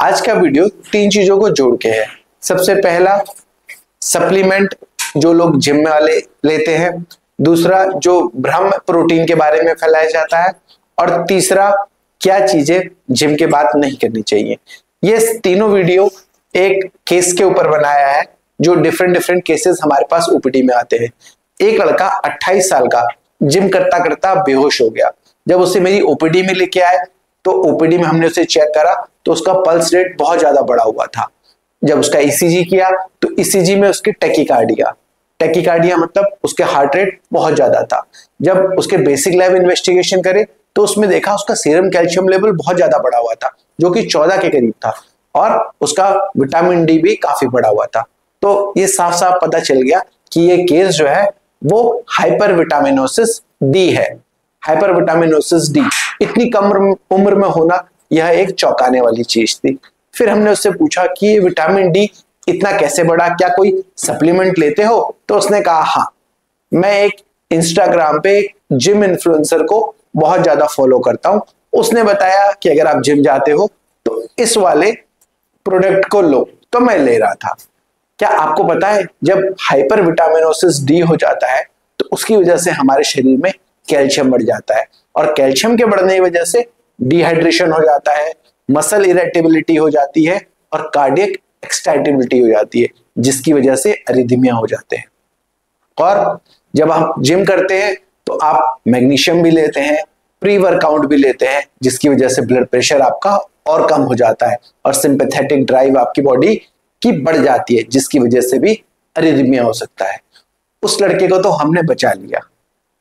आज का वीडियो 3 चीजों को जोड़ के है। सबसे पहला सप्लीमेंट जो लोग जिम वाले लेते हैं, दूसरा जो भ्रम प्रोटीन के बारे में फैलाया जाता है, और तीसरा क्या चीजें जिम के बाद नहीं करनी चाहिए। ये तीनों वीडियो एक केस के ऊपर बनाया है, जो डिफरेंट केसेस हमारे पास ओपीडी में आते हैं। एक लड़का 28 साल का जिम करता करता बेहोश हो गया। जब उसे मेरी ओपीडी में लेके आए तो ओपीडी में हमने उसे चेक करा तो उसका पल्स रेट बहुत ज्यादा बढ़ा हुआ था। जब उसका ईसीजी किया तो ईसीजी में उसकी टैकीकार्डिया मतलब उसके हार्ट रेट बहुत ज्यादा था। जब उसके बेसिक लैब इन्वेस्टिगेशन करे तो उसमें देखा उसका सीरम कैल्शियम लेवल बहुत ज्यादा बढ़ा हुआ था, जो कि 14 के करीब था, और उसका विटामिन डी भी काफी बढ़ा हुआ था। तो ये साफ साफ पता चल गया कि ये केस जो है वो हाइपरविटामिनोसिस डी है। हाइपरविटामिनोसिस डी इतनी कम उम्र में होना यह एक चौंकाने वाली चीज थी। फिर हमने उससे पूछा कि ये विटामिन डी इतना कैसे बढ़ा, क्या कोई सप्लीमेंट लेते हो? तो उसने कहा हाँ, मैं एक इंस्टाग्राम पे जिम इन्फ्लुएंसर को बहुत ज्यादा फॉलो करता हूं। उसने बताया कि अगर आप जिम जाते हो तो इस वाले प्रोडक्ट को लो, तो मैं ले रहा था। क्या आपको पता है जब हाइपरविटामिनोसिस डी हो जाता है तो उसकी वजह से हमारे शरीर में कैल्शियम बढ़ जाता है, और कैल्शियम के बढ़ने की वजह से डिहाइड्रेशन हो जाता है, मसल इरेटेबिलिटी हो जाती है, और कार्डियक एक्साइटेबिलिटी हो जाती है, जिसकी वजह से अरिथमिया हो जाते हैं। और जब हम जिम करते हैं तो आप मैग्नीशियम भी लेते हैं, प्री वर्कआउट भी लेते हैं, जिसकी वजह से ब्लड प्रेशर आपका और कम हो जाता है, और सिंपैथेटिक ड्राइव आपकी बॉडी की बढ़ जाती है, जिसकी वजह से भी अरिथमिया हो सकता है। उस लड़के को तो हमने बचा लिया।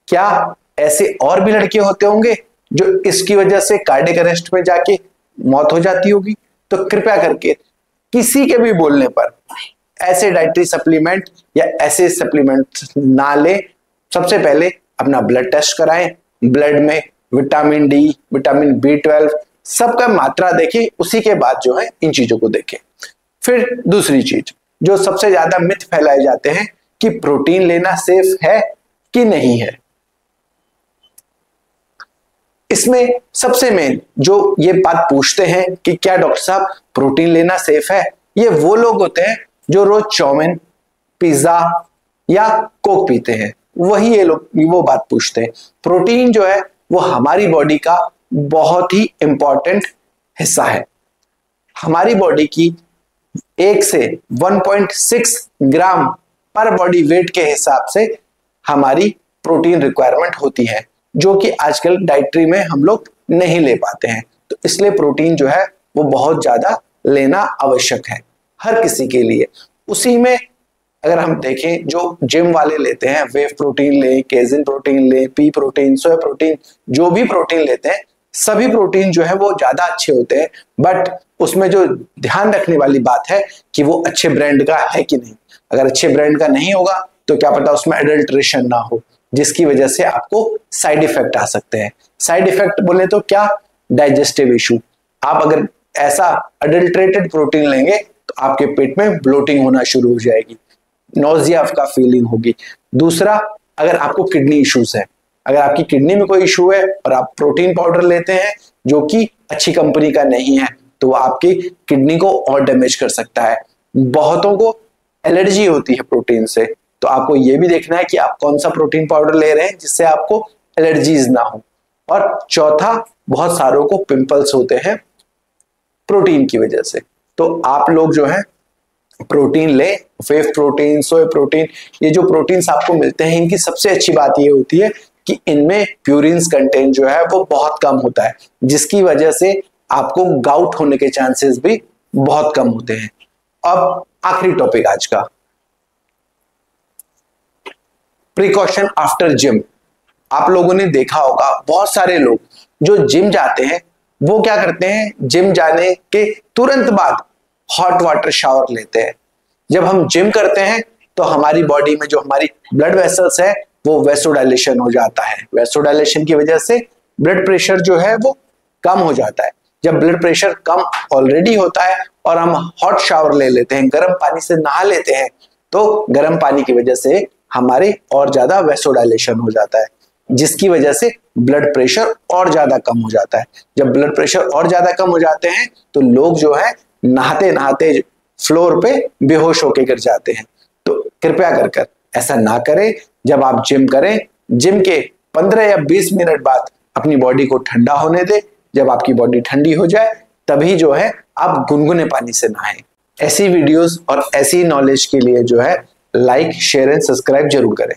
क्या ऐसे और भी लड़के होते होंगे जो इसकी वजह से कार्डियक अरेस्ट में जाके मौत हो जाती होगी? तो कृपया करके किसी के भी बोलने पर ऐसे डाइटरी सप्लीमेंट या ऐसे सप्लीमेंट ना लें। सबसे पहले अपना ब्लड टेस्ट कराएं, ब्लड में विटामिन डी, विटामिन B12 सबका मात्रा देखें, उसी के बाद जो है इन चीजों को देखें। फिर दूसरी चीज जो सबसे ज्यादा मिथ फैलाए जाते हैं कि प्रोटीन लेना सेफ है कि नहीं है। इसमें सबसे मेन जो ये बात पूछते हैं कि क्या डॉक्टर साहब प्रोटीन लेना सेफ है, ये वो लोग होते हैं जो रोज चाउमीन, पिज्जा या कोक पीते हैं, वही ये लोग वो बात पूछते हैं। प्रोटीन जो है वो हमारी बॉडी का बहुत ही इंपॉर्टेंट हिस्सा है। हमारी बॉडी की 1 से 1.6 ग्राम पर बॉडी वेट के हिसाब से हमारी प्रोटीन रिक्वायरमेंट होती है, जो कि आजकल डाइटरी में हम लोग नहीं ले पाते हैं। तो इसलिए प्रोटीन जो है वो बहुत ज्यादा लेना आवश्यक है हर किसी के लिए। उसी में अगर हम देखें जो जिम वाले लेते हैं, वेव प्रोटीन लें, केजिन प्रोटीन लें, पी प्रोटीन, सोया प्रोटीन, जो भी प्रोटीन लेते हैं सभी प्रोटीन जो है वो ज्यादा अच्छे होते हैं, बट उसमें जो ध्यान रखने वाली बात है कि वो अच्छे ब्रांड का है कि नहीं। अगर अच्छे ब्रांड का नहीं होगा तो क्या पता उसमें एडल्ट्रेशन ना हो, जिसकी वजह से आपको साइड इफेक्ट आ सकते हैं। साइड इफेक्ट बोले तो क्या, डाइजेस्टिव इशू। आप अगर ऐसा अडल्ट्रेटेड प्रोटीन लेंगे तो आपके पेट में ब्लोटिंग होना शुरू हो जाएगी, नोजिया का फीलिंग होगी। दूसरा, अगर आपको किडनी इश्यूज है, अगर आपकी किडनी में कोई इशू है और आप प्रोटीन पाउडर लेते हैं जो कि अच्छी कंपनी का नहीं है, तो वो आपकी किडनी को और डैमेज कर सकता है। बहुतों को एलर्जी होती है प्रोटीन से, तो आपको ये भी देखना है कि आप कौन सा प्रोटीन पाउडर ले रहे हैं जिससे आपको एलर्जीज ना हो। और चौथा, बहुत सारों को पिंपल्स होते हैं प्रोटीन की वजह से। तो आप लोग जो है प्रोटीन ले, वेव प्रोटीन, सोया प्रोटीन, ये जो प्रोटीन्स आपको मिलते हैं इनकी सबसे अच्छी बात ये होती है कि इनमें प्यूरिन्स कंटेंट जो है वो बहुत कम होता है, जिसकी वजह से आपको गाउट होने के चांसेस भी बहुत कम होते हैं। अब आखिरी टॉपिक आज का, प्रिकॉशन आफ्टर जिम। आप लोगों ने देखा होगा बहुत सारे लोग जो जिम जाते हैं वो क्या करते हैं, जिम जाने के तुरंत बाद हॉट वाटर शावर लेते हैं। जब हम जिम करते हैं तो हमारी बॉडी में जो हमारी ब्लड वेसल्स है वो वेसोडाइलेशन हो जाता है। वेसोडाइलेशन की वजह से ब्लड प्रेशर जो है वो कम हो जाता है। जब ब्लड प्रेशर कम ऑलरेडी होता है और हम हॉट शावर ले लेते हैं, गर्म पानी से नहा लेते हैं, तो गर्म पानी की वजह से हमारे और ज्यादा वेसोडाइलेशन हो जाता है, जिसकी वजह से ब्लड प्रेशर और ज्यादा कम हो जाता है। जब ब्लड प्रेशर और ज्यादा कम हो जाते हैं तो लोग जो है नहाते नहाते फ्लोर पे बेहोश होके गिर जाते हैं। तो कृपया कर ऐसा ना करें। जब आप जिम करें, जिम के 15 या 20 मिनट बाद अपनी बॉडी को ठंडा होने दें। जब आपकी बॉडी ठंडी हो जाए तभी जो है आप गुनगुने पानी से नहाएं। ऐसी वीडियोस और ऐसी नॉलेज के लिए जो है लाइक, शेयर एंड सब्सक्राइब जरूर करें।